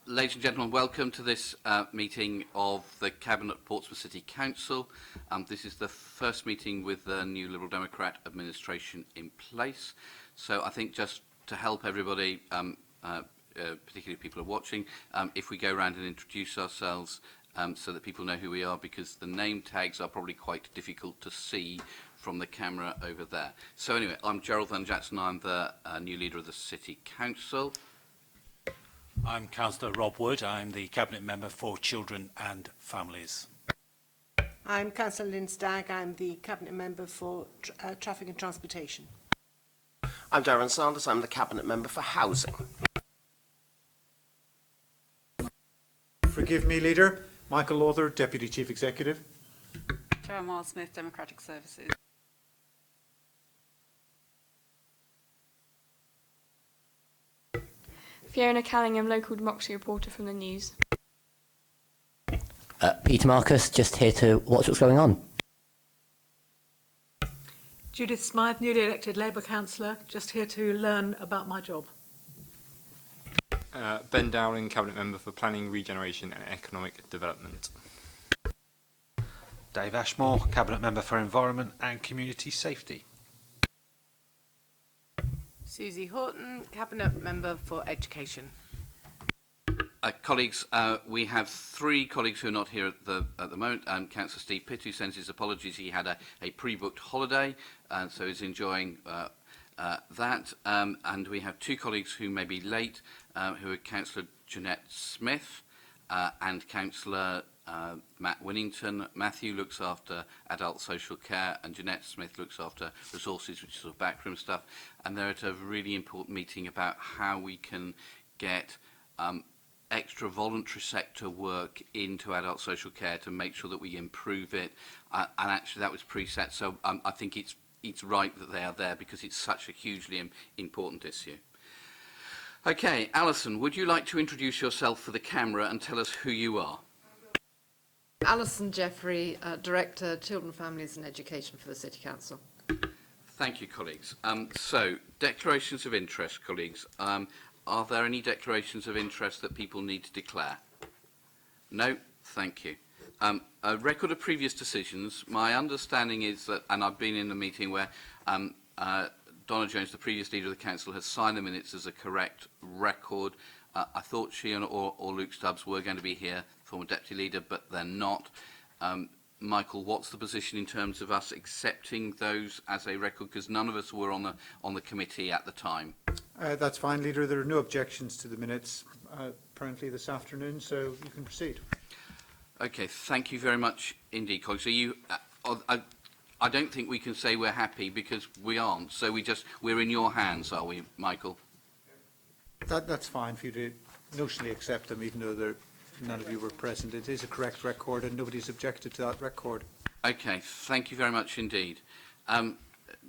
Ladies and gentlemen, welcome to this meeting of the Cabinet Portsmouth City Council. This is the first meeting with the new Liberal Democrat administration in place. So I think just to help everybody, particularly people who are watching, if we go around and introduce ourselves so that people know who we are, because the name tags are probably quite difficult to see from the camera over there. So anyway, I'm Gerald Van Jackson. I'm the new leader of the City Council. I'm Councillor Rob Wood. I'm the Cabinet Member for Children and Families. I'm Councillor Lynn Stagg. I'm the Cabinet Member for Traffic and Transportation. I'm Darren Sanders. I'm the Cabinet Member for Housing. Forgive me, Leader. Michael Lawther, Deputy Chief Executive. Joanne Miles-Smith, Democratic Services. Fiona Callingham, local democracy reporter from the News. Peter Marcus, just here to watch what's going on. Judith Smythe, newly elected Labour councillor, just here to learn about my job. Ben Dowling, Cabinet Member for Planning, Regeneration and Economic Development. Dave Ashmore, Cabinet Member for Environment and Community Safety. Susie Horton, Cabinet Member for Education. Colleagues, we have three colleagues who are not here at the moment. Councillor Steve Pitt, who sends his apologies. He had a pre-booked holiday, and so he's enjoying that. And we have two colleagues who may be late, who are Councillor Jeanette Smith and Councillor Matt Winnington. Matthew looks after adult social care and Jeanette Smith looks after resources, which is sort of backroom stuff. And they're at a really important meeting about how we can get extra voluntary sector work into adult social care to make sure that we improve it. And actually that was preset, so I think it's right that they are there because it's such a hugely important issue. Okay, Alison, would you like to introduce yourself for the camera and tell us who you are? Alison Jeffrey, Director, Children, Families and Education for the City Council. Thank you, colleagues. So, declarations of interest, colleagues. Are there any declarations of interest that people need to declare? No? Thank you. A record of previous decisions. My understanding is that, and I've been in the meeting where Donna Jones, the previous leader of the council, has signed the minutes as a correct record. I thought she or Luke Stubbs were going to be here, former deputy leader, but they're not. Michael, what's the position in terms of us accepting those as a record? Because none of us were on the committee at the time. That's fine, Leader. There are no objections to the minutes apparently this afternoon, so you can proceed. Okay, thank you very much indeed, colleagues. So I don't think we can say we're happy because we aren't. So we're in your hands, are we, Michael? That's fine for you to notionally accept them, even though none of you were present. It is a correct record and nobody's objected to that record. Okay, thank you very much indeed.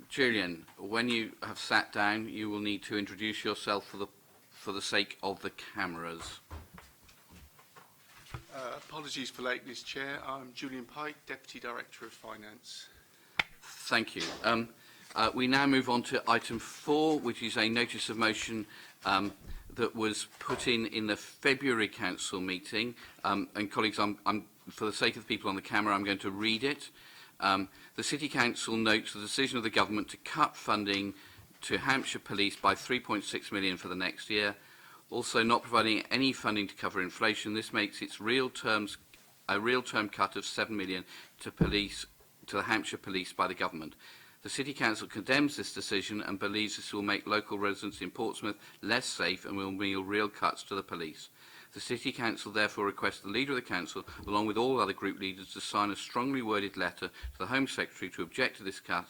Julian, when you have sat down, you will need to introduce yourself for the sake of the cameras. Apologies for lateness, Chair. I'm Julian Pike, Deputy Director of Finance. Thank you. We now move on to item 4, which is a notice of motion that was put in the February Council meeting. And colleagues, for the sake of the people on the camera, I'm going to read it. The City Council notes the decision of the Government to cut funding to Hampshire Police by 3.6 million for the next year. Also not providing any funding to cover inflation. This makes its a real term cut of 7 million to the Hampshire Police by the Government. The City Council condemns this decision and believes this will make local residents in Portsmouth less safe and will mean real cuts to the police. The City Council therefore requests the Leader of the Council, along with all other group leaders, to sign a strongly worded letter to the Home Secretary to object to this cut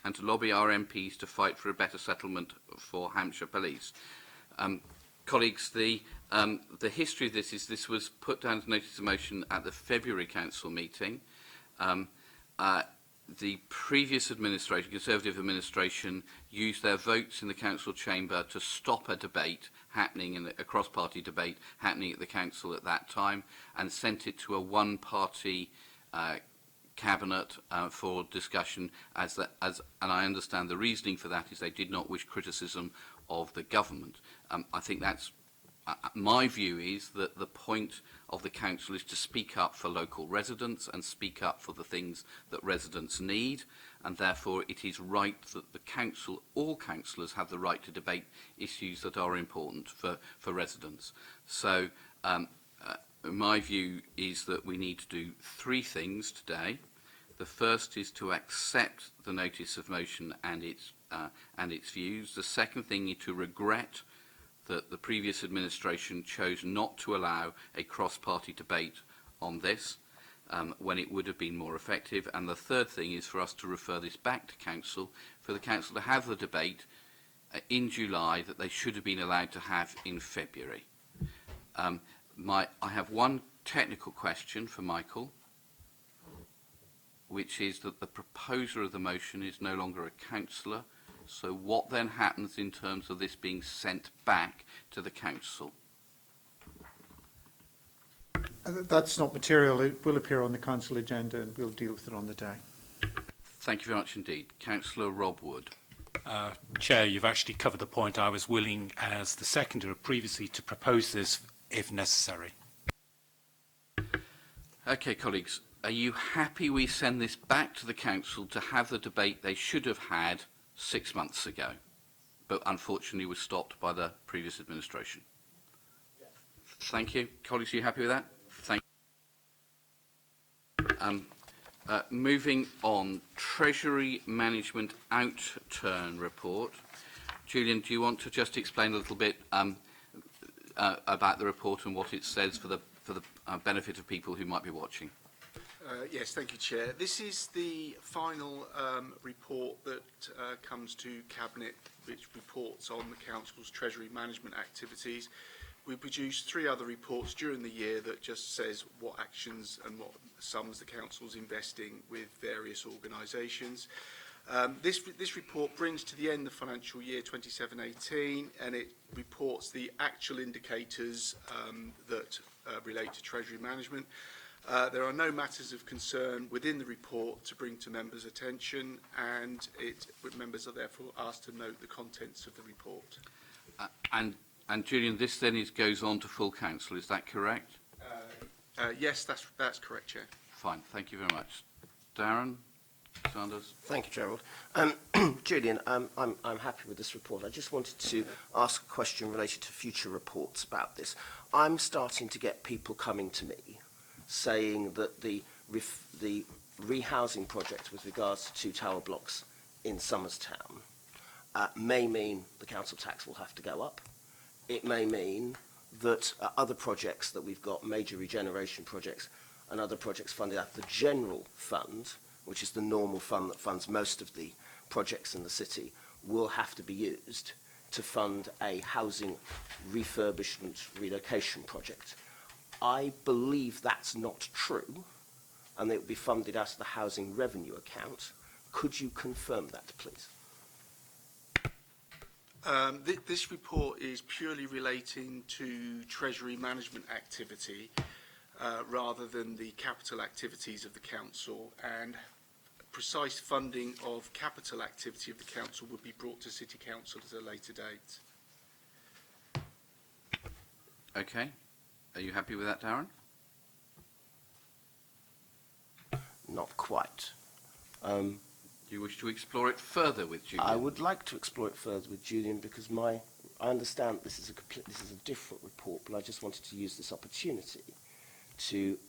and to lobby our MPs to fight for a better settlement for Hampshire Police. Colleagues, the history of this was put down as notice of motion at the February Council meeting. The previous administration, Conservative administration, used their votes in the council chamber to stop a debate happening, a cross-party debate happening at the council at that time, and sent it to a one-party cabinet for discussion. And I understand the reasoning for that is they did not wish criticism of the government. I think that's my view is that the point of the council is to speak up for local residents and speak up for the things that residents need, and therefore it is right that the council, all councillors, have the right to debate issues that are important for residents. So my view is that we need to do three things today. The first is to accept the notice of motion and its views. The second thing is to regret that the previous administration chose not to allow a cross-party debate on this when it would have been more effective. And the third thing is for us to refer this back to council, for the council to have the debate in July that they should have been allowed to have in February. I have one technical question for Michael, which is that the proposer of the motion is no longer a councillor. So what then happens in terms of this being sent back to the council? That's not material. It will appear on the council agenda and we'll deal with it on the day. Thank you very much indeed. Councillor Rob Wood. Chair, you've actually covered the point. I was willing, as the seconder previously, to propose this if necessary. Okay, colleagues, are you happy we send this back to the council to have the debate they should have had 6 months ago, but unfortunately was stopped by the previous administration? Yes. Thank you. Colleagues, are you happy with that? Thank you. Moving on, Treasury Management Outturn Report. Julian, do you want to just explain a little bit about the report and what it says for the benefit of people who might be watching? Yes, thank you, Chair. This is the final report that comes to Cabinet, which reports on the Council's Treasury management activities. We produced 3 other reports during the year that just says what actions and what sums the Council's investing with various organisations. This report brings to the end the financial year 27-18, and it reports the actual indicators that relate to Treasury management. There are no matters of concern within the report to bring to members' attention, and members are therefore asked to note the contents of the report. And Julian, this then goes on to full council, is that correct? Yes, that's correct, Chair. Fine, thank you very much. Darren Sanders. Thank you, Gerald. Julian, I'm happy with this report. I just wanted to ask a question related to future reports about this. I'm starting to get people coming to me saying that the rehousing project with regards to 2 tower blocks in Somerstown may mean the council tax will have to go up. It may mean that other projects that we've got, major regeneration projects and other projects funded out of the general fund, which is the normal fund that funds most of the projects in the city, will have to be used to fund a housing refurbishment relocation project. I believe that's not true, and it will be funded out of the housing revenue account. Could you confirm that, please? This report is purely relating to Treasury management activity rather than the capital activities of the Council, and precise funding of capital activity of the Council would be brought to City Council at a later date. Okay. Are you happy with that, Darren? Not quite. Do you wish to explore it further with Julian? I would like to explore it further with Julian because I understand this is a different report, but I just wanted to use this opportunity to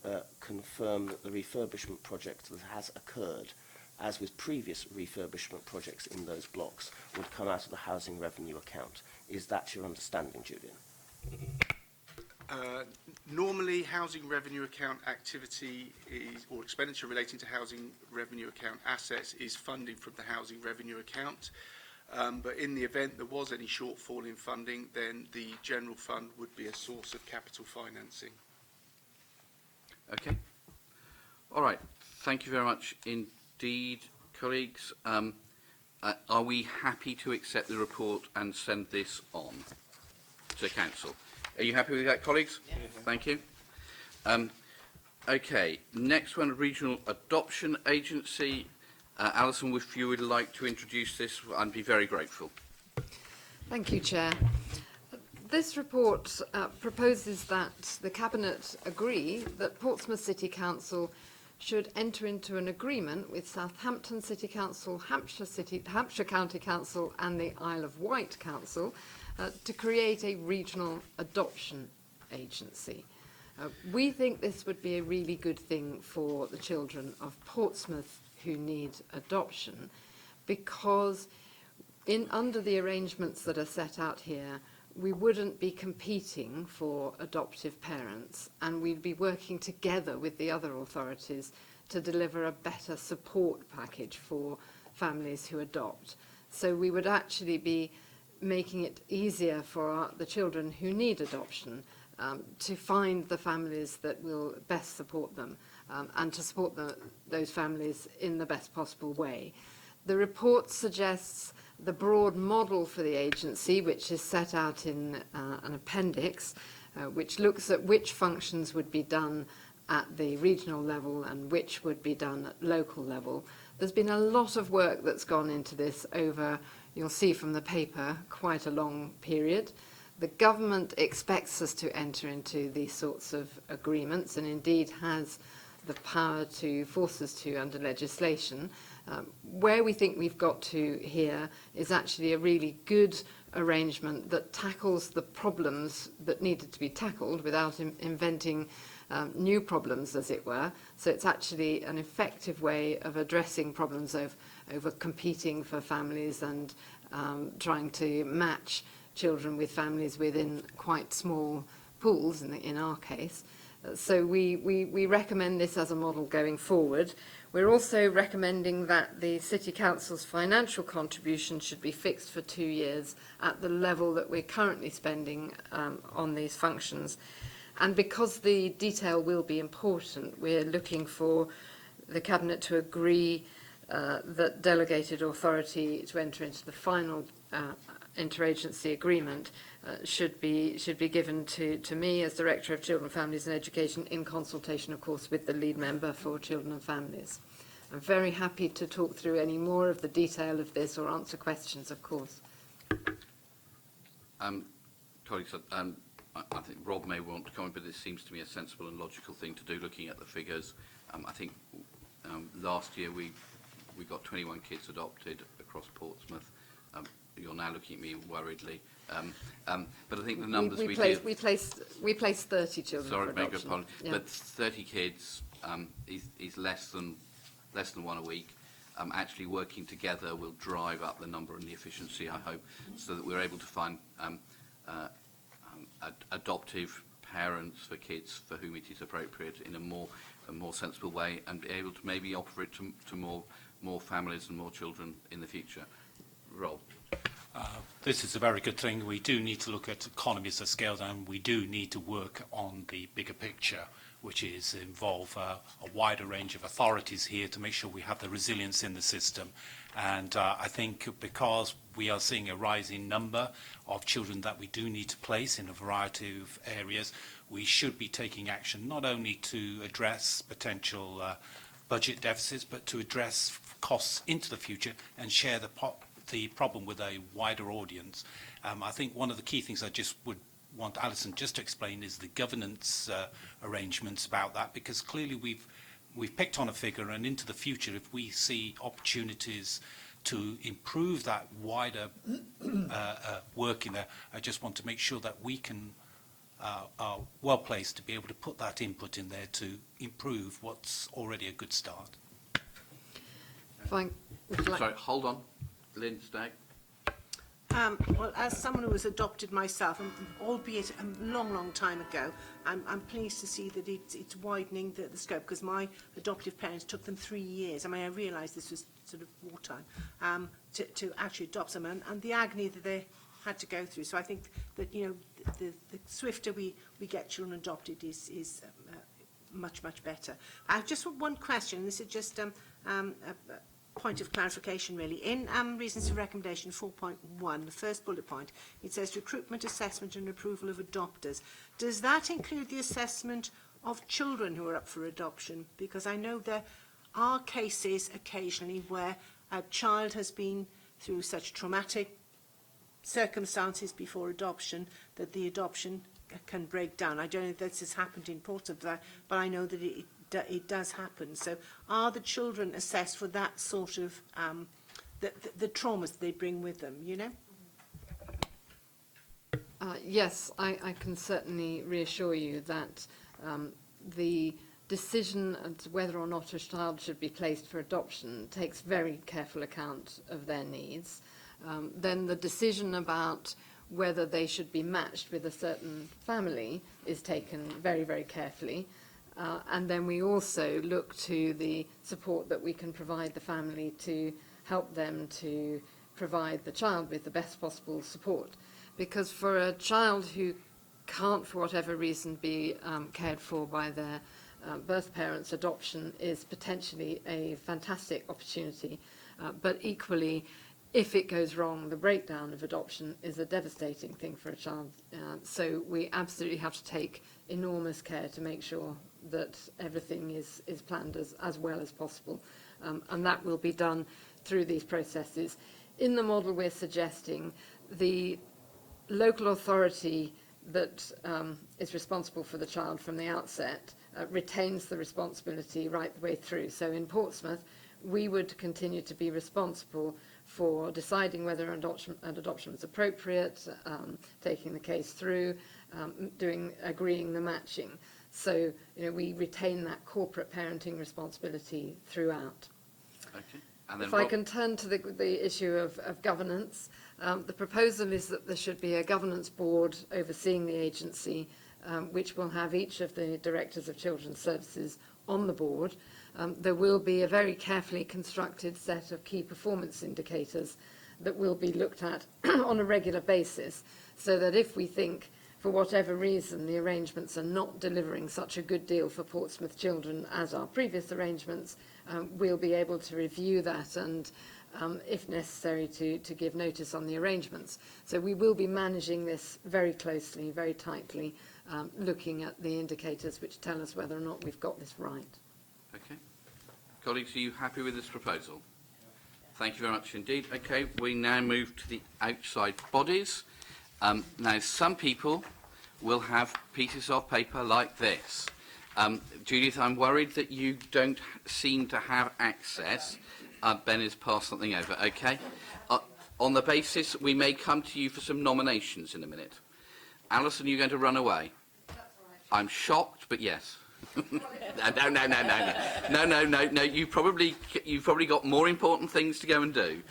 confirm that the refurbishment project that has occurred, as with previous refurbishment projects in those blocks, would come out of the housing revenue account. Is that your understanding, Julian? Normally, housing revenue account activity or expenditure relating to housing revenue account assets is funding from the housing revenue account. But in the event there was any shortfall in funding, then the general fund would be a source of capital financing. Okay. All right. Thank you very much indeed, colleagues. Are we happy to accept the report and send this on to Council? Are you happy with that, colleagues? Yes. Thank you. Okay, next one, Regional Adoption Agency. Alison, if you would like to introduce this, I'd be very grateful. Thank you, Chair. This report proposes that the Cabinet agree that Portsmouth City Council should enter into an agreement with Southampton City Council, Hampshire County Council and the Isle of Wight Council to create a regional adoption agency. We think this would be a really good thing for the children of Portsmouth who need adoption, because under the arrangements that are set out here, we wouldn't be competing for adoptive parents, and we'd be working together with the other authorities to deliver a better support package for families who adopt. So we would actually be making it easier for the children who need adoption to find the families that will best support them and to support those families in the best possible way. The report suggests the broad model for the agency, which is set out in an appendix, which looks at which functions would be done at the regional level and which would be done at local level. There's been a lot of work that's gone into this over, you'll see from the paper, quite a long period. The government expects us to enter into these sorts of agreements, and indeed has the power to force us to under legislation. Where we think we've got to here is actually a really good arrangement that tackles the problems that needed to be tackled without inventing new problems, as it were. So it's actually an effective way of addressing problems over competing for families and trying to match children with families within quite small pools, in our case. So we recommend this as a model going forward. We're also recommending that the City Council's financial contribution should be fixed for 2 years at the level that we're currently spending on these functions. And because the detail will be important, we're looking for the Cabinet to agree that delegated authority to enter into the final interagency agreement should be given to me as Director of Children, Families and Education, in consultation, of course, with the lead member for Children and Families. I'm very happy to talk through any more of the detail of this or answer questions, of course. Colleagues, I think Rob may want to comment, but it seems to me a sensible and logical thing to do, looking at the figures. I think last year we got 21 kids adopted across Portsmouth. You're now looking at me worriedly. But I think the numbers we placed 30 children sorry, for adoption. Yeah. But 30 kids is less than one a week. Actually working together will drive up the number and the efficiency, I hope, so that we're able to find adoptive parents for kids for whom it is appropriate in a more sensible way, and be able to maybe offer it to more families and more children in the future. Rob. This is a very good thing. We do need to look at economies of scale, and we do need to work on the bigger picture, which is involve a wider range of authorities here to make sure we have the resilience in the system. And I think because we are seeing a rising number of children that we do need to place in a variety of areas, we should be taking action not only to address potential budget deficits, but to address costs into the future and share the problem with a wider audience. I think one of the key things I just would want Alison just to explain is the governance arrangements about that, because clearly we've picked on a figure, and into the future, if we see opportunities to improve that wider work in there, I just want to make sure that we are well placed to be able to put that input in there to improve what's already a good start. Fine. Sorry, hold on. Lynn Stagg. Well, as someone who was adopted myself, and albeit a long time ago, I'm pleased to see that it's widening the scope, because my adoptive parents took them 3 years. I mean, I realised this was sort of wartime, to actually adopt someone, and the agony that they had to go through. So I think that, you know, the swifter we get children adopted is much better. I have just one question, and this is just a point of clarification, really. In reasons for recommendation 4.1, the first bullet point, it says recruitment, assessment and approval of adopters. Does that include the assessment of children who are up for adoption? Because I know there are cases occasionally where a child has been through such traumatic circumstances before adoption that the adoption can break down. I don't know if this has happened in Portsmouth, but I know that it does happen. So are the children assessed for that sort of, the traumas that they bring with them, you know? Yes, I can certainly reassure you that the decision as to whether or not a child should be placed for adoption takes very careful account of their needs. Then the decision about whether they should be matched with a certain family is taken very, very carefully. And then we also look to the support that we can provide the family to help them to provide the child with the best possible support. Because for a child who can't, for whatever reason, be cared for by their birth parents, adoption is potentially a fantastic opportunity. But equally, if it goes wrong, the breakdown of adoption is a devastating thing for a child. So we absolutely have to take enormous care to make sure that everything is planned as well as possible. And that will be done through these processes. In the model we're suggesting, the local authority that is responsible for the child from the outset retains the responsibility right the way through. So in Portsmouth, we would continue to be responsible for deciding whether an adoption was appropriate, taking the case through, agreeing the matching. So, we retain that corporate parenting responsibility throughout. Okay. And then if I can turn to the issue of governance, the proposal is that there should be a governance board overseeing the agency, which will have each of the directors of children's services on the board. There will be a very carefully constructed set of key performance indicators that will be looked at on a regular basis, so that if we think, for whatever reason, the arrangements are not delivering such a good deal for Portsmouth children as our previous arrangements, we'll be able to review that and, if necessary, to give notice on the arrangements. So we will be managing this very closely, very tightly, looking at the indicators which tell us whether or not we've got this right. Okay. Colleagues, are you happy with this proposal? Thank you very much indeed. Okay, we now move to the outside bodies. Now, some people will have pieces of paper like this. Judith, I'm worried that you don't seem to have access. Ben has passed something over, okay? On the basis, we may come to you for some nominations in a minute. Alison, are you going to run away? I'm shocked, but yes. No. You've probably got more important things to go and do.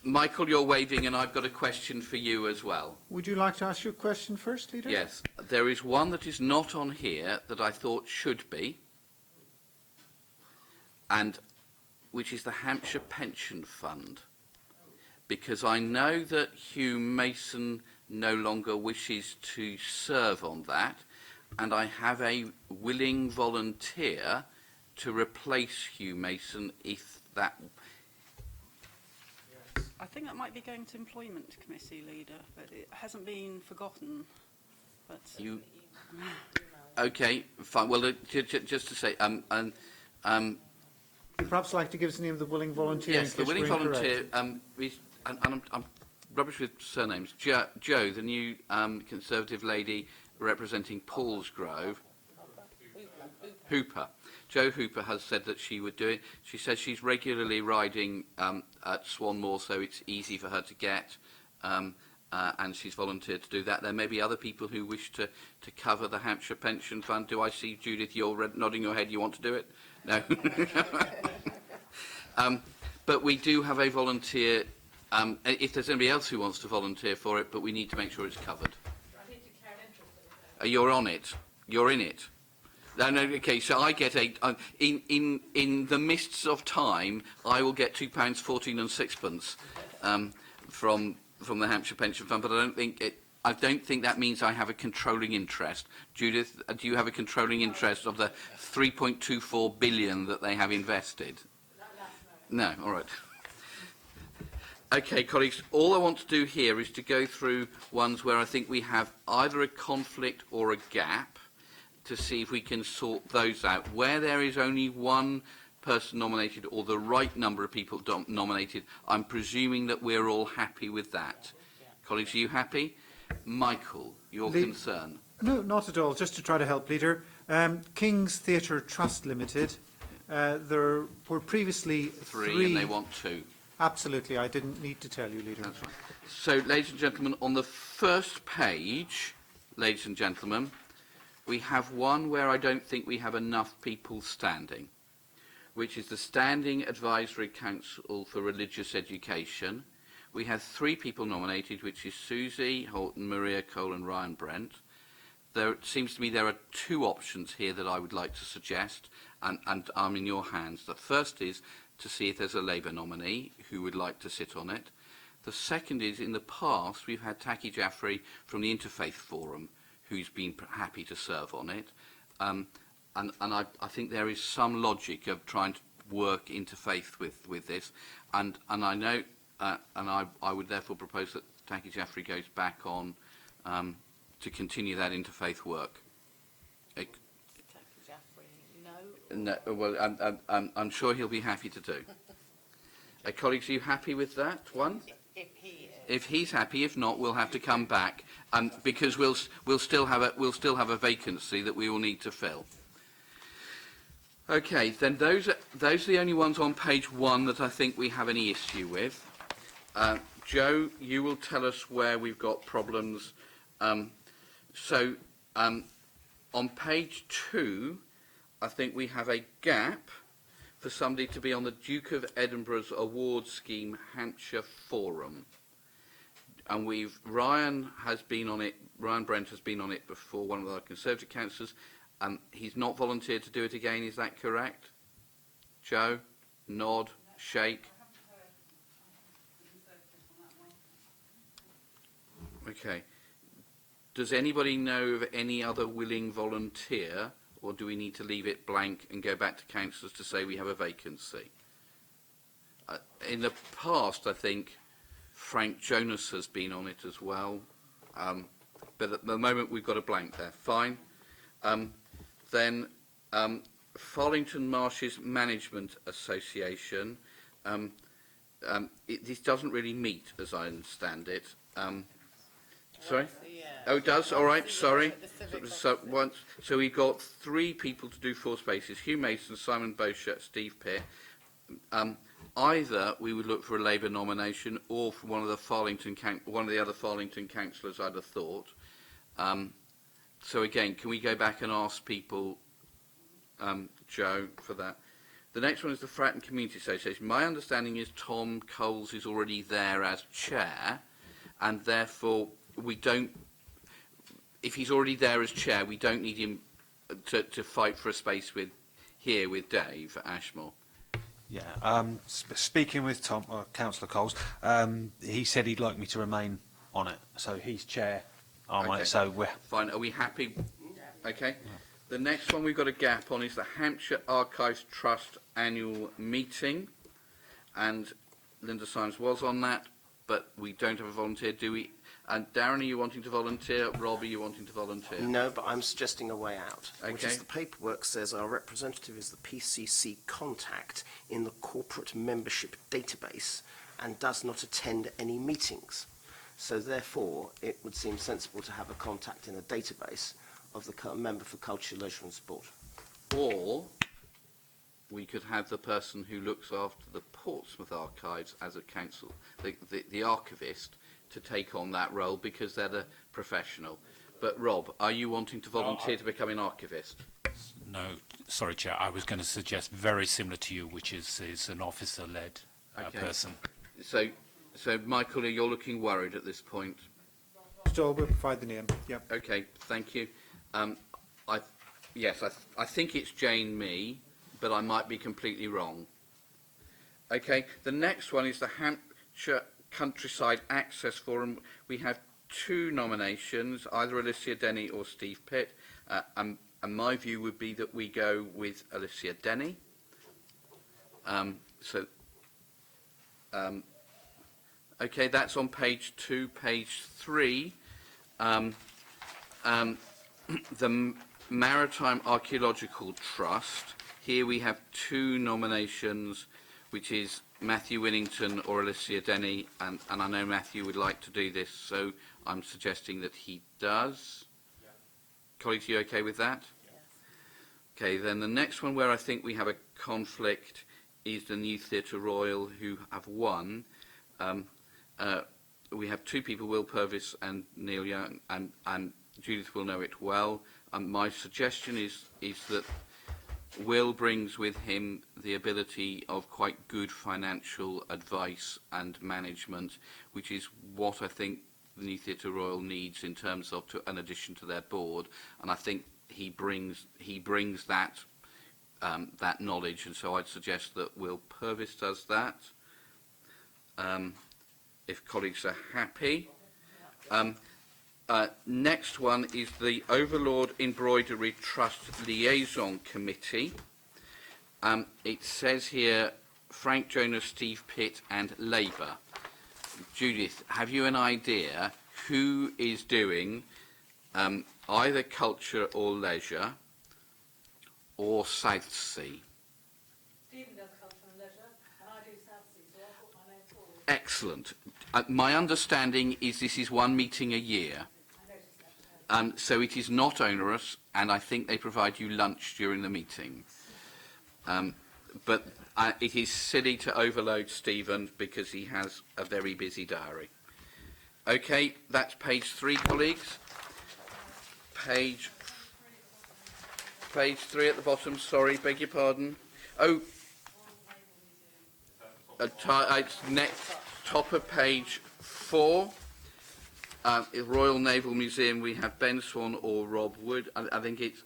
Michael, you're waving, and I've got a question for you as well. Would you like to ask your question first, Leader? Yes. There is one that is not on here that I thought should be, and which is the Hampshire Pension Fund. Because I know that Hugh Mason no longer wishes to serve on that, and I have a willing volunteer to replace Hugh Mason if that... I think that might be going to Employment Committee, Leader, but it hasn't been forgotten. But You... Okay, fine. Well, just to say, Would you perhaps like to give us the name of the willing volunteer? yes, the willing volunteer, I'm rubbish with surnames. Jo, the new Conservative lady representing Paulsgrove. Hooper. Jo Hooper has said that she would do it. She says she's regularly riding at Swanmore, so it's easy for her to get, and she's volunteered to do that. There may be other people who wish to cover the Hampshire Pension Fund. Do I see, Judith, you're nodding your head, you want to do it? No. But we do have a volunteer, if there's anybody else who wants to volunteer for it, but we need to make sure it's covered. You're on it. You're in it. No, okay, so I get in the mists of time, I will get £2.14 and sixpence from the Hampshire Pension Fund, but I don't think that means I have a controlling interest. Judith, do you have a controlling interest of the 3.24 billion that they have invested? No, all right. Okay, colleagues, all I want to do here is to go through ones where I think we have either a conflict or a gap, to see if we can sort those out. Where there is only one person nominated or the right number of people nominated. I'm presuming that we're all happy with that. Colleagues, are you happy? Michael, your concern? No, not at all. Just to try to help, Leader. King's Theatre Trust Limited. There were previously three. And they want 2. Absolutely. I didn't need to tell you, Leader. That's right. So, ladies and gentlemen, on the first page, ladies and gentlemen, we have one where I don't think we have enough people standing, which is the Standing Advisory Council for Religious Education. We have 3 people nominated, which is Susie, Holton, Maria Cole and Ryan Brent. There seems to me there are 2 options here that I would like to suggest, and I'm in your hands. The first is to see if there's a Labour nominee who would like to sit on it. The second is, in the past, we've had Taki Jaffrey from the Interfaith Forum, who's been happy to serve on it. And I think there is some logic of trying to work interfaith with this. And I know, and I would therefore propose that Taki Jaffrey goes back on to continue that interfaith work. No, well, I'm sure he'll be happy to do. Colleagues, are you happy with that one? If he is. If he's happy, if not, we'll have to come back, because we'll still have a vacancy that we will need to fill. Okay, then those are the only ones on page 1 that I think we have any issue with. Joe, you will tell us where we've got problems. On page 2, I think we have a gap for somebody to be on the Duke of Edinburgh's award scheme, Hampshire Forum. And Ryan Brent has been on it before, one of our Conservative councillors. He's not volunteered to do it again, is that correct? Joe? Nod? Shake? Okay. Does anybody know of any other willing volunteer, or do we need to leave it blank and go back to councillors to say we have a vacancy? In the past, I think Frank Jonas has been on it as well, but at the moment we've got a blank there. Fine. Then Farlington Marshes Management Association. This doesn't really meet, as I understand it. Sorry? Oh, it does? All right, sorry. So we've got 3 people to do 4 spaces. Hugh Mason, Simon Bowsher, Steve Pitt. Either we would look for a Labour nomination or for one of the other Farlington councillors, I'd have thought. So again, can we go back and ask people, Joe, for that? The next one is the Fratton Community Association. My understanding is Tom Coles is already there as chair, and therefore we don't. If he's already there as chair, we don't need him to fight for a space with Dave Ashmore. Yeah, speaking with Tom, Councillor Coles, he said he'd like me to remain on it, so he's chair. Okay. So we're fine. Are we happy? Okay. Yeah. The next one we've got a gap on is the Hampshire Archives Trust annual meeting, and Linda Symes was on that, but we don't have a volunteer, do we? And Darren, are you wanting to volunteer? Rob, are you wanting to volunteer? No, but I'm suggesting a way out, okay. Which is the paperwork says our representative is the PCC contact in the corporate membership database and does not attend any meetings. So therefore, it would seem sensible to have a contact in a database of the member for culture, leisure and sport. Or we could have the person who looks after the Portsmouth archives as a council, the archivist, to take on that role because they're the professional. But Rob, are you wanting to volunteer to become an archivist? No, sorry, Chair. I was going to suggest very similar to you, which is an officer-led person. So, Michael, you're looking worried at this point. So we'll provide the name. Yep. Okay, thank you. I think it's Jane Me, but I might be completely wrong. Okay, the next one is the Hampshire Countryside Access Forum. We have 2 nominations, either Alicia Denny or Steve Pitt, and my view would be that we go with Alicia Denny. Okay, that's on page 2. Page 3, the Maritime Archaeological Trust. Here we have two nominations, which is Matthew Winnington or Alicia Denny, and I know Matthew would like to do this, so I'm suggesting that he does. Yeah. Colleagues, are you okay with that? Yes. Okay, then the next one where I think we have a conflict is the New Theatre Royal, who have won. We have two people, Will Purvis and Neil Young, and Judith will know it well. My suggestion is that Will brings with him the ability of quite good financial advice and management, which is what I think the New Theatre Royal needs in terms of an addition to their board, and I think he brings that that knowledge, and so I'd suggest that Will Purvis does that. If colleagues are happy. Next one is the Overlord Embroidery Trust Liaison Committee. It says here Frank Jonas, Steve Pitt and Labour. Judith, have you an idea who is doing either culture or leisure or South Sea? Stephen does culture and leisure, and I do South Sea, so I'll put my name forward. Excellent. My understanding is this is one meeting a year. So it is not onerous, and I think they provide you lunch during the meeting. But it is silly to overload Stephen because he has a very busy diary. Okay, that's page 3, colleagues. Page 3 at the bottom, sorry, beg your pardon. Oh, it's next, top of page 4. Royal Naval Museum, we have Ben Swan or Rob Wood. I think it's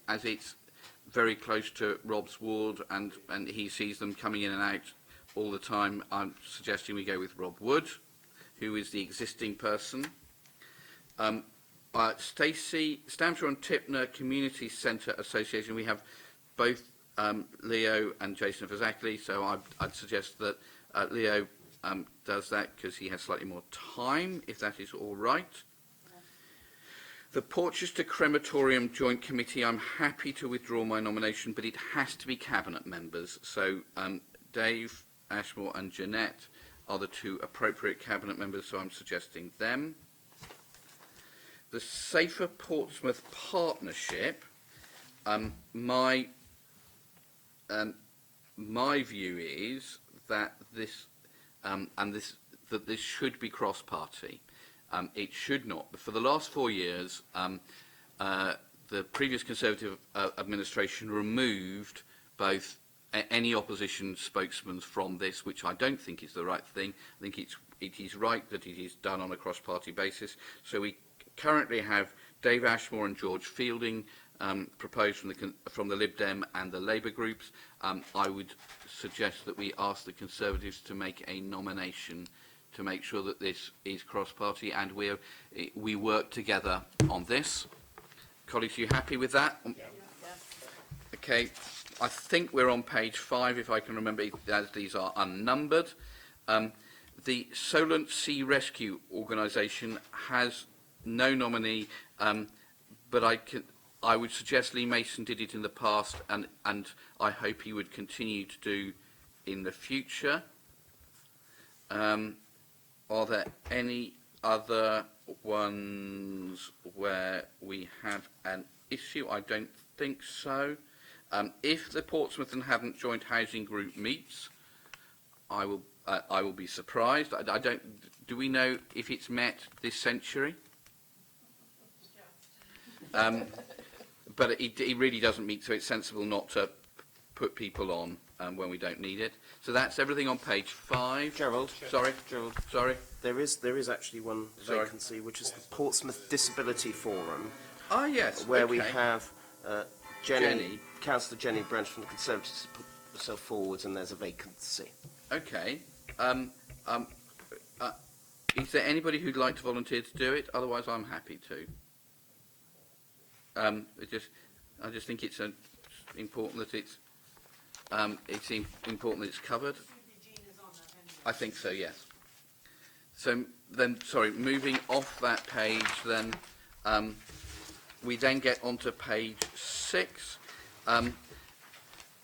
very close to Rob's ward, and he sees them coming in and out all the time. I'm suggesting we go with Rob Wood, who is the existing person. Stacey, Stamford and Tipner Community Centre Association, we have both Leo and Jason Fazakli, so I'd suggest that Leo does that because he has slightly more time, if that is all right. The Portchester Crematorium Joint Committee, I'm happy to withdraw my nomination, but it has to be Cabinet members. So Dave Ashmore and Jeanette are the two appropriate Cabinet members, so I'm suggesting them. The Safer Portsmouth Partnership, my view is that this should be cross-party. It should not. But for the last 4 years, the previous Conservative administration removed both any opposition spokesmen from this, which I don't think is the right thing. I think it is right that it is done on a cross-party basis. So we currently have Dave Ashmore and George Fielding proposed from the Lib Dem and the Labour groups. I would suggest that we ask the Conservatives to make a nomination to make sure that this is cross-party, and we work together on this. Colleagues, are you happy with that? Yeah. Okay, I think we're on page 5, if I can remember, as these are unnumbered. The Solent Sea Rescue Organisation has no nominee, but I would suggest Lee Mason did it in the past, and I hope he would continue to do in the future. Are there any other ones where we have an issue? I don't think so. If the Portsmouth and Havant Joint Housing Group meets, I will be surprised. Do we know if it's met this century? But it really doesn't meet, so it's sensible not to put people on when we don't need it. So that's everything on page 5. Gerald. Sorry. Gerald. Sorry. There is actually one vacancy, which is the Portsmouth Disability Forum. Ah, yes. Where we have Councillor Jenny Brent from the Conservatives to put herself forward, and there's a vacancy. Okay. Is there anybody who'd like to volunteer to do it? Otherwise, I'm happy to. I just think it's important that it's important that it's covered. I think so, yes. So then, sorry, moving off that page, then we then get onto page 6.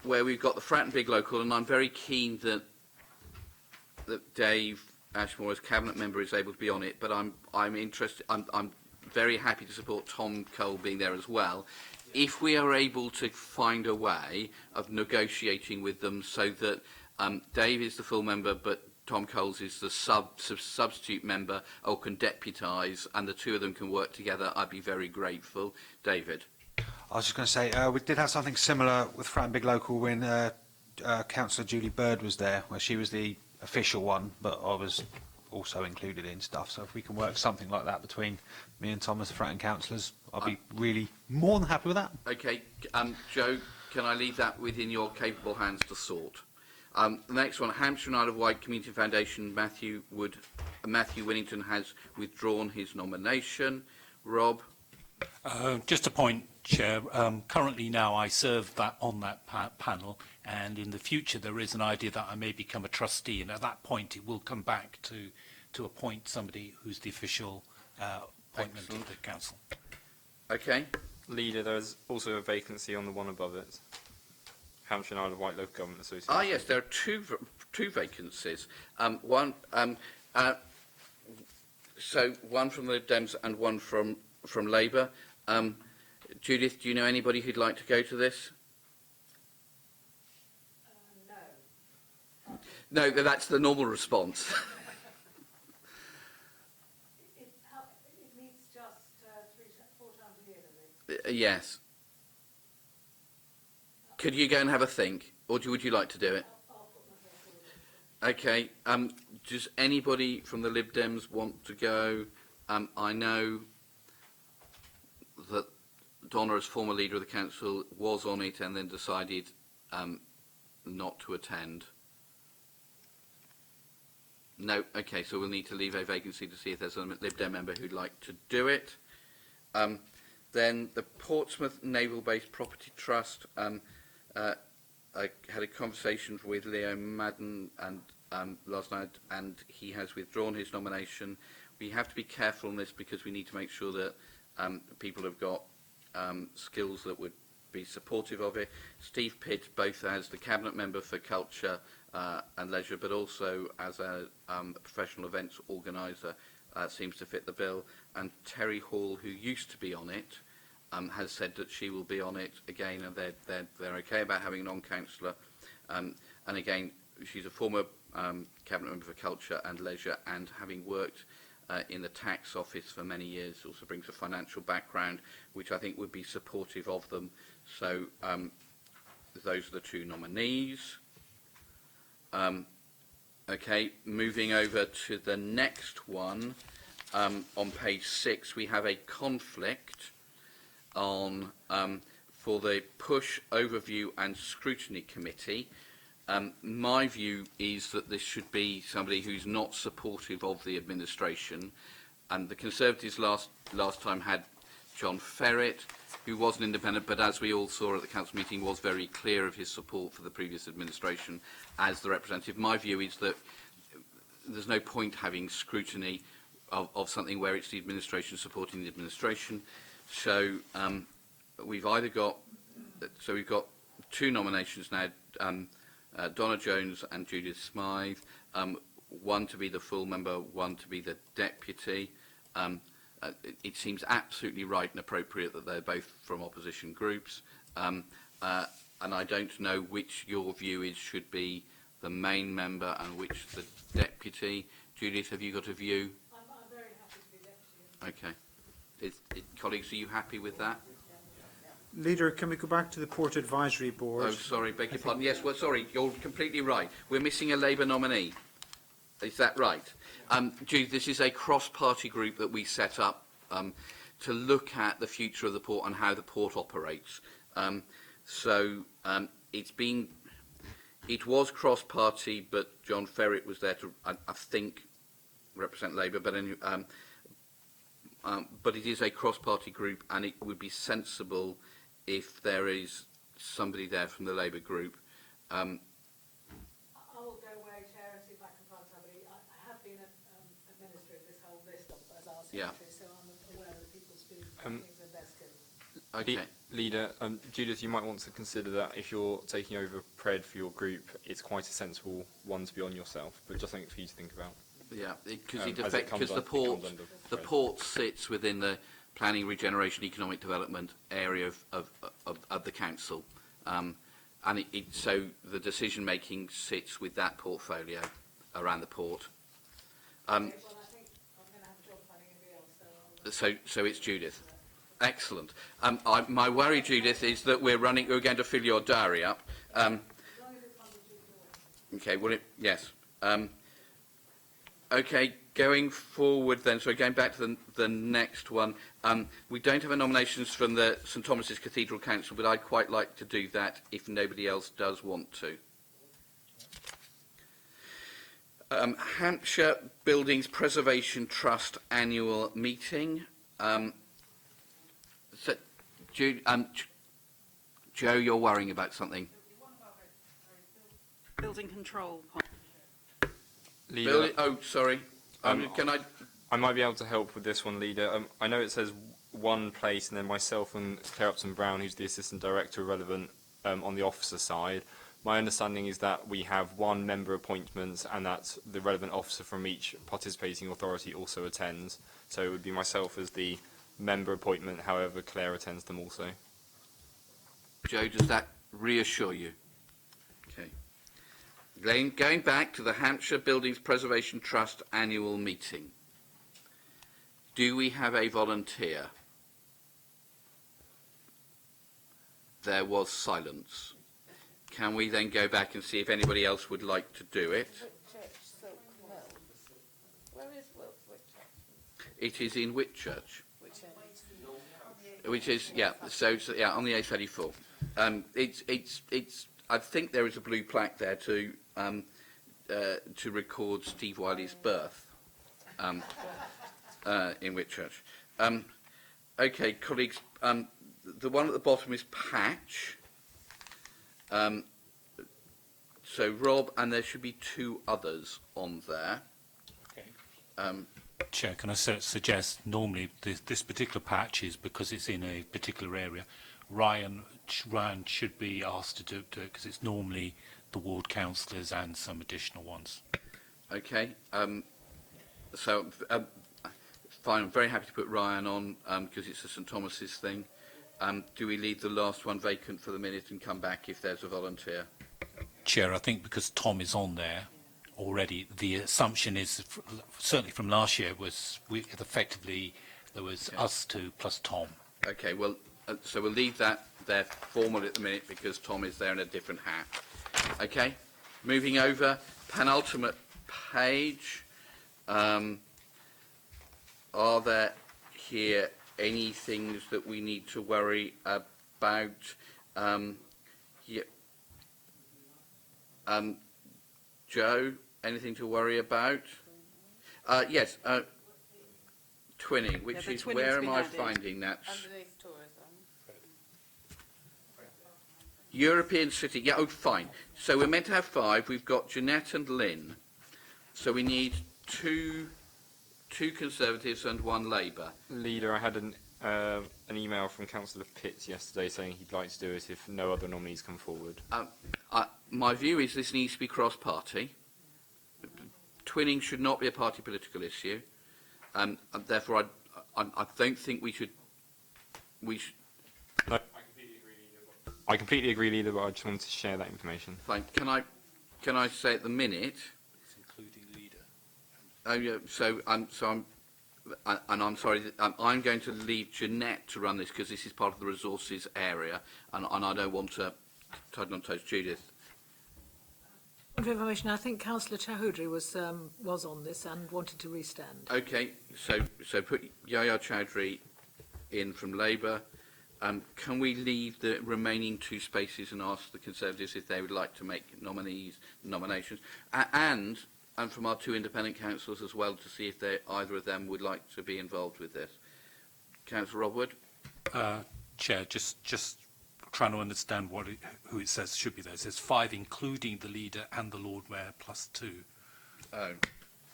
where we've got the Fratton Big Local, and I'm very keen that Dave Ashmore, as cabinet member, is able to be on it. But I'm interested. I'm very happy to support Tom Cole being there as well. If we are able to find a way of negotiating with them so that Dave is the full member, but Tom Coles is the substitute member or can deputise, and the two of them can work together, I'd be very grateful. David. I was just going to say, we did have something similar with Fratton Big Local when Councillor Julie Bird was there, where she was the official one, but I was also included in stuff. So if we can work something like that between me and Tom as the Fratton councillors, I'll be really more than happy with that. Okay, Joe, can I leave that within your capable hands to sort? The next one, Hampshire and Isle of Wight Community Foundation, Matthew Winnington has withdrawn his nomination. Rob? Just a point, Chair. Currently now I serve on that panel, and in the future there is an idea that I may become a trustee, and at that point it will come back to appoint somebody who's the official appointment of the council. Okay. Leader, there's also a vacancy on the one above it. Hampshire and Isle of Wight Local Government Association. Ah, yes, there are two vacancies. So one from the Lib Dems and one from Labour. Judith, do you know anybody who'd like to go to this? No, that's the normal response. It meets just 4 times a year, does it? Yes. Could you go and have a think, or would you like to do it? Okay. Does anybody from the Lib Dems want to go? I know that Donna, as former leader of the council, was on it and then decided not to attend. No. Okay. So we'll need to leave a vacancy to see if there's a Lib Dem member who'd like to do it. Then the Portsmouth Naval Base Property Trust. I had a conversation with Leo Madden last night, and he has withdrawn his nomination. We have to be careful on this because we need to make sure that people have got skills that would be supportive of it. Steve Pitt, both as the cabinet member for culture and leisure, but also as a professional events organiser, seems to fit the bill. And Terry Hall, who used to be on it, has said that she will be on it again, and they're okay about having a non-councillor. And again, she's a former cabinet member for culture and leisure, and having worked in the tax office for many years, also brings a financial background, which I think would be supportive of them. So those are the two nominees. Okay, moving over to the next one. On page 6, we have a conflict on for the Push, Overview and Scrutiny Committee. My view is that this should be somebody who's not supportive of the administration. And the Conservatives last time had John Ferret, who was an independent, but as we all saw at the council meeting, was very clear of his support for the previous administration as the representative. My view is that there's no point having scrutiny of something where it's the administration supporting the administration. So we've got two nominations now, Donna Jones and Judith Smythe, one to be the full member, one to be the deputy. It seems absolutely right and appropriate that they're both from opposition groups, and I don't know which your view is should be the main member and which the deputy. Judith, have you got a view? I'm very happy to be deputy. Okay. Colleagues, are you happy with that? Leader, can we go back to the Port Advisory Board? Oh, sorry, beg your pardon. Yes, well, sorry, you're completely right. We're missing a Labour nominee. Is that right? Jude, this is a cross-party group that we set up to look at the future of the port and how the port operates. It was cross-party, but John Ferret was there to, I think, represent Labour, but anyway, but it is a cross-party group, and it would be sensible if there is somebody there from the Labour group. I will go away, Chair, and see if I can find somebody. I have been administering this whole list as our secretary, so I'm aware of the people's views. I think they're best in. Okay. Leader, Judith, you might want to consider that if you're taking over Pred for your group, it's quite a sensible one to be on yourself, but just something for you to think about. Yeah, because the port sits within the planning, regeneration, economic development area of the council, and so the decision making sits with that portfolio around the port. Well, I think I'm going to have a job finding everybody else, So it's Judith. Excellent. My worry, Judith, is that we're going to fill your diary up. Okay. Well, yes. Okay. Going forward, then. So going back to the next one. We don't have a nominations from the St Thomas's Cathedral Council, but I'd quite like to do that if nobody else does want to. Hampshire Buildings Preservation Trust annual meeting. So, Joe, you're worrying about something. Building control. Leader, sorry. Can I? I might be able to help with this one, Leader. I know it says one place, and then myself and Claire Upton-Brown, who's the Assistant Director relevant on the officer side. My understanding is that we have one member appointment, and that the relevant officer from each participating authority also attends. So it would be myself as the member appointment, however Claire attends them also. Joe, does that reassure you? Okay. Going back to the Hampshire Buildings Preservation Trust annual meeting. Do we have a volunteer? There was silence. Can we then go back and see if anybody else would like to do it? Where is Whitchurch? It is in Whitchurch. Which is, yeah, so yeah, on the A34. It's. I think there is a blue plaque there to record Steve Wiley's birth in Whitchurch. Okay, colleagues, the one at the bottom is Patch. So Rob, and there should be two others on there. Okay. Chair, can I suggest normally this particular patch is because it's in a particular area. Ryan should be asked to do it because it's normally the ward councillors and some additional ones. Okay. So fine. I'm very happy to put Ryan on because it's a St Thomas's thing. Do we leave the last one vacant for the minute and come back if there's a volunteer? Chair, I think because Tom is on there already, the assumption is, certainly from last year, was effectively there was us two plus Tom. Okay, well, so we'll leave that there formal at the minute because Tom is there in a different hat. Okay, moving over, penultimate page. Are there here any things that we need to worry about? Joe, anything to worry about? Yes, twinning, which is, where am I finding that? Underneath tourism. European City, yeah, oh, fine. So we're meant to have 5. We've got Jeanette and Lynn. So we need two Conservatives and 1 Labour. Leader, I had an email from Councillor Pitts yesterday saying he'd like to do it if no other nominees come forward. My view is this needs to be cross-party. Twinning should not be a party political issue. And therefore, I don't think we should. No, I completely agree, Leader, but I just wanted to share that information. Fine. Can I say at the minute? It's including Leader. Oh yeah. So I'm sorry. I'm going to leave Jeanette to run this because this is part of the resources area, and I don't want to tread on toes. Judith. For information, I think Councillor Chowdhury was on this and wanted to restand. Okay. So put Yahya Chowdhury in from Labour. Can we leave the remaining 2 spaces and ask the Conservatives if they would like to make nominations, and from our 2 independent councillors as well, to see if either of them would like to be involved with this. Councillor Rob Wood. Chair, just trying to understand who it says should be there. It says 5, including the Leader and the Lord Mayor, plus 2. Oh.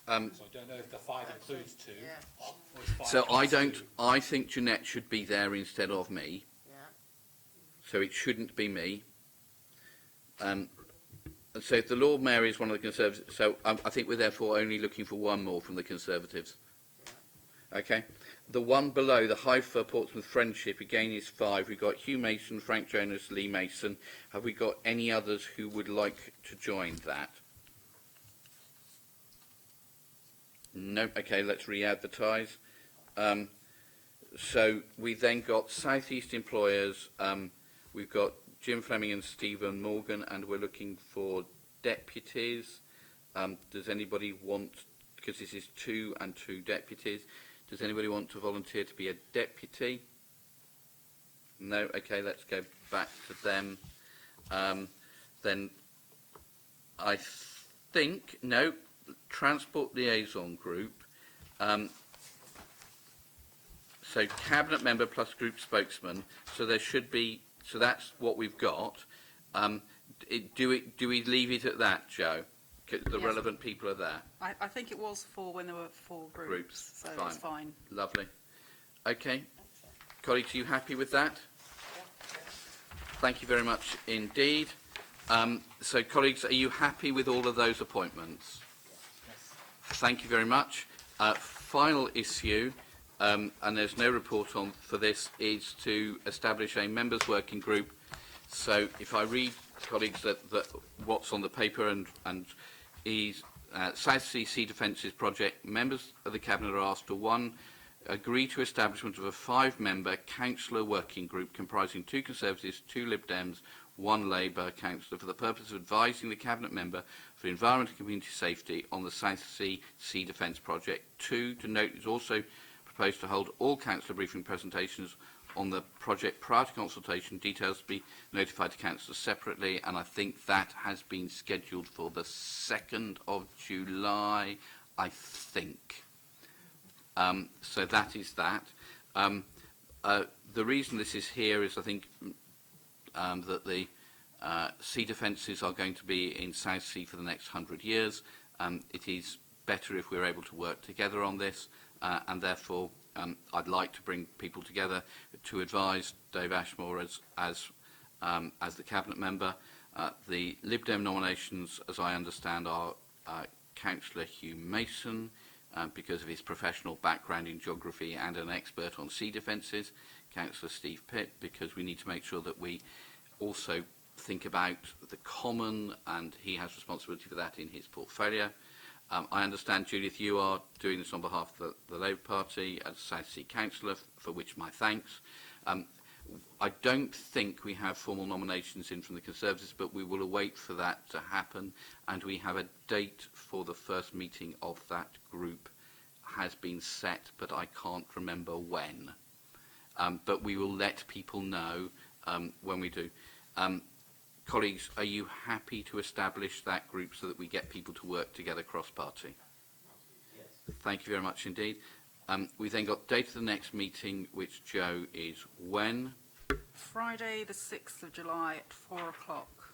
So I don't know if the 5 includes 2. So I don't. I think Jeanette should be there instead of me. Yeah. so it shouldn't be me. And so if the Lord Mayor is one of the Conservatives, so I think we're therefore only looking for one more from the Conservatives. Okay. The one below, the Haifa Portsmouth Friendship, again is 5. We've got Hugh Mason, Frank Jonas, Lee Mason. Have we got any others who would like to join that? No. Okay, let's re-advertise. So we then got South East Employers. We've got Jim Fleming and Stephen Morgan, and we're looking for deputies. Does anybody want, because this is 2 and 2 deputies, does anybody want to volunteer to be a deputy? No? Okay, let's go back to them. Then I think, no, Transport Liaison Group. So Cabinet Member plus Group Spokesman. So there should be, so that's what we've got. Do we leave it at that, Joe? 'Cause the Yes. relevant people are there. I think it was 4 when there were 4 groups, so Fine. it's fine. Lovely. Okay. Colleagues, are you happy with that? Thank you very much indeed. So, colleagues, are you happy with all of those appointments? Yes. Thank you very much. Final issue, and there's no report on for this, is to establish a members' working group. So, if I read, colleagues, that what's on the paper and is South Sea Defences Project, members of the Cabinet are asked to 1. Agree to establishment of a 5-member councillor working group comprising 2 Conservatives, 2 Lib Dems, 1 Labour councillor for the purpose of advising the Cabinet Member for Environment and Community Safety on the South Sea Defence Project. 2, to note, is also proposed to hold all councillor briefing presentations on the project prior to consultation. Details to be notified to councillors separately, and I think that has been scheduled for the 2nd of July, I think. So that is that. The reason this is here is I think that the sea defences are going to be in South Sea for the next 100 years. It is better if we're able to work together on this, and therefore I'd like to bring people together to advise Dave Ashmore as the Cabinet Member. The Lib Dem nominations, as I understand, are Councillor Hugh Mason, because of his professional background in geography and an expert on sea defences, Councillor Steve Pitt, because we need to make sure that we also think about the common, and he has responsibility for that in his portfolio. I understand, Judith, you are doing this on behalf of the Labour Party as South Sea Councillor, for which my thanks. I don't think we have formal nominations in from the Conservatives, but we will await for that to happen, and we have a date for the first meeting of that group has been set, but I can't remember when. But we will let people know when we do. Colleagues, are you happy to establish that group so that we get people to work together cross-party? Yes. Thank you very much indeed. We then got date of the next meeting, which, Joe, is when? Friday the 6th of July at 4 o'clock.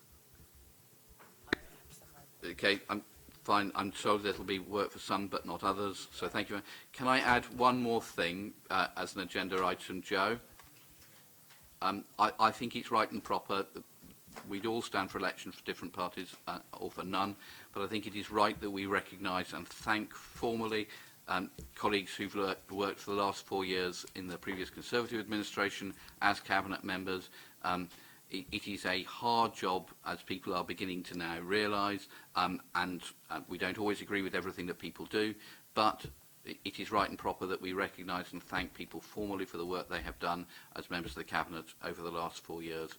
Okay, I'm fine. I'm told there will be work for some but not others, so thank you. Can I add one more thing as an agenda item, Joe? I think it's right and proper. We'd all stand for election for different parties or for none, but I think it is right that we recognise and thank formally colleagues who've worked for the last 4 years in the previous Conservative administration as Cabinet members. It is a hard job, as people are beginning to now realise, and we don't always agree with everything that people do, but it is right and proper that we recognise and thank people formally for the work they have done as members of the Cabinet over the last 4 years.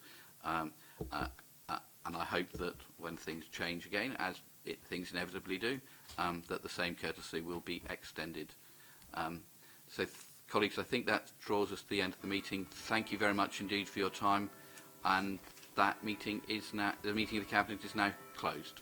And I hope that when things change again, as things inevitably do, that the same courtesy will be extended. So, colleagues, I think that draws us to the end of the meeting. Thank you very much indeed for your time, and that meeting is now, the meeting of the Cabinet is now closed.